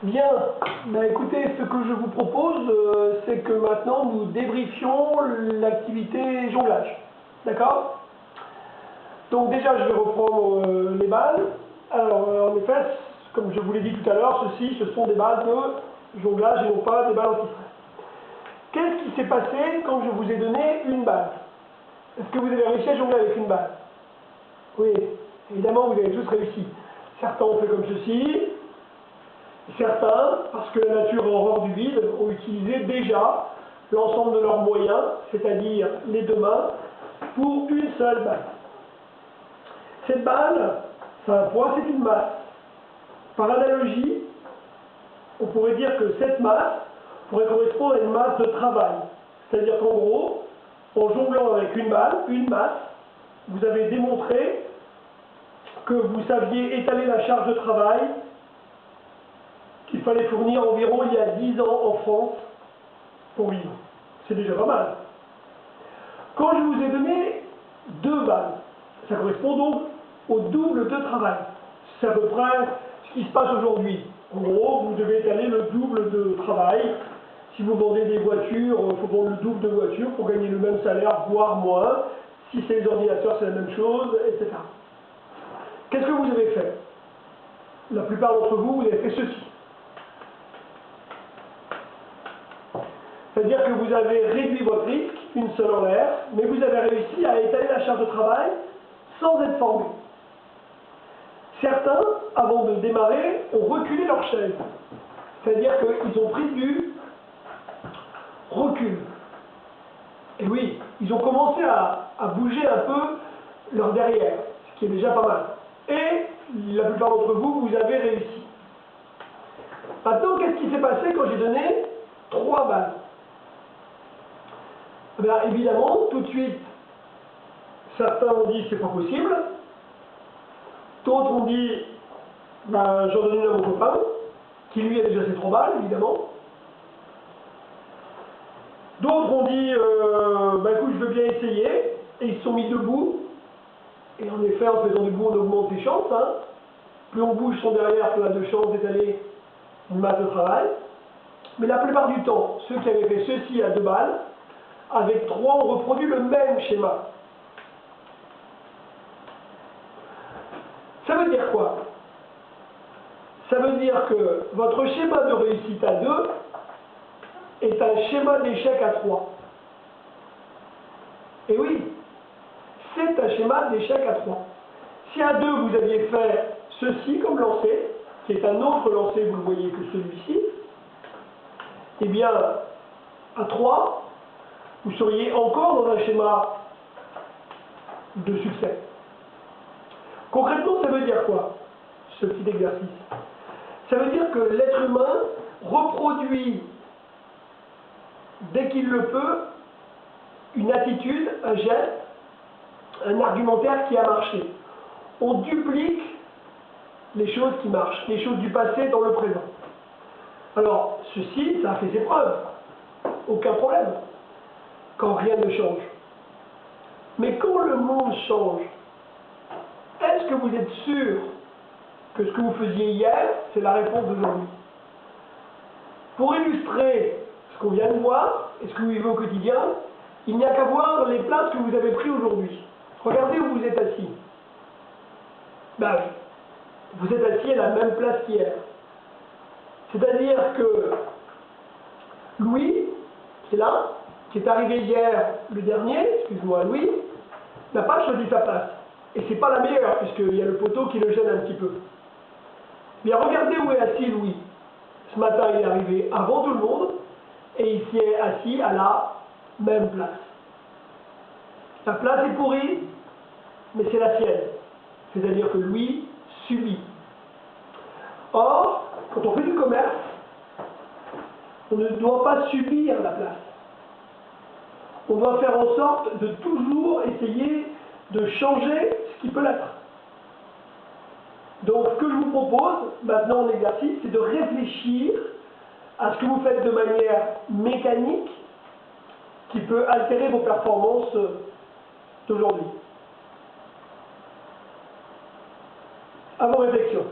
Bien, écoutez, ce que je vous propose, c'est que maintenant nous débriefions l'activité jonglage. D'accord? Donc déjà, je vais reprendre les balles. Alors, en effet, comme je vous l'ai dit tout à l'heure, ce sont des balles de jonglage et non pas des balles anti-stress. Qu'est-ce qui s'est passé quand je vous ai donné une balle? Est-ce que vous avez réussi à jongler avec une balle? Oui, évidemment, vous avez tous réussi. Certains ont fait comme ceci. Certains, parce que la nature a horreur du vide, ont utilisé déjà l'ensemble de leurs moyens, c'est-à-dire les deux mains, pour une seule balle. Cette balle, c'est un poids, c'est une masse. Par analogie, on pourrait dire que cette masse pourrait correspondre à une masse de travail. C'est-à-dire qu'en gros, en jonglant avec une balle, une masse, vous avez démontré que vous saviez étaler la charge de travail qu'il fallait fournir environ il y a 10 ans en France pour vivre. C'est déjà pas mal. Quand je vous ai donné deux balles, ça correspond donc au double de travail. C'est à peu près ce qui se passe aujourd'hui. En gros, vous devez étaler le double de travail. Si vous vendez des voitures, il faut vendre le double de voitures pour gagner le même salaire, voire moins. Si c'est les ordinateurs, c'est la même chose, etc. Qu'est-ce que vous avez fait? La plupart d'entre vous, vous avez fait ceci. C'est-à-dire que vous avez réduit votre risque, une seule en l'air, mais vous avez réussi à étaler la charge de travail sans être formé. Certains, avant de démarrer, ont reculé leur chaise. C'est-à-dire qu'ils ont pris du recul. Et oui, ils ont commencé à bouger un peu leur derrière, ce qui est déjà pas mal. Et la plupart d'entre vous, vous avez réussi. Maintenant, qu'est-ce qui s'est passé quand j'ai donné 3 balles? Bien, évidemment, tout de suite, certains ont dit c'est pas possible. D'autres ont dit ben, j'en donne une à mon copain, qui lui a déjà ses 3 balles, évidemment. D'autres ont dit ben, écoute, je veux bien essayer, et ils se sont mis debout. Et en effet, en se faisant debout, on augmente ses chances. Hein. Plus on bouge son derrière, plus on a de chances d'étaler une masse de travail. Mais la plupart du temps, ceux qui avaient fait ceci à 2 balles, avec 3, on reproduit le même schéma. Ça veut dire quoi? Ça veut dire que votre schéma de réussite à 2 est un schéma d'échec à 3. Et oui, c'est un schéma d'échec à 3. Si à 2, vous aviez fait ceci comme lancer, qui est un autre lancer, vous le voyez, que celui-ci, eh bien, à 3, vous seriez encore dans un schéma de succès. Concrètement, ça veut dire quoi, ce petit exercice? Ça veut dire que l'être humain reproduit, dès qu'il le peut, une attitude, un geste, un argumentaire qui a marché. On duplique les choses qui marchent, les choses du passé dans le présent. Alors, ceci, ça a fait ses preuves. Aucun problème. Quand rien ne change. Mais quand le monde change, est-ce que vous êtes sûr que ce que vous faisiez hier, c'est la réponse d'aujourd'hui? Pour illustrer ce qu'on vient de voir, et ce que vous vivez au quotidien, il n'y a qu'à voir les places que vous avez prises aujourd'hui. Regardez où vous êtes assis. Ben, vous êtes assis à la même place qu'hier. C'est-à-dire que Louis, qui est là, qui est arrivé hier, le dernier, excuse-moi Louis, n'a pas choisi sa place. Et c'est pas la meilleure, puisqu'il y a le poteau qui le gêne un petit peu. Bien, regardez où est assis Louis. Ce matin, il est arrivé avant tout le monde, et il s'y est assis à la même place. La place est pourrie, mais c'est la sienne. C'est-à-dire que Louis subit. Or, quand on fait du commerce, on ne doit pas subir la place. On doit faire en sorte de toujours essayer de changer ce qui peut l'être. Donc, ce que je vous propose, maintenant en exercice, c'est de réfléchir à ce que vous faites de manière mécanique qui peut altérer vos performances d'aujourd'hui. À vos réflexions.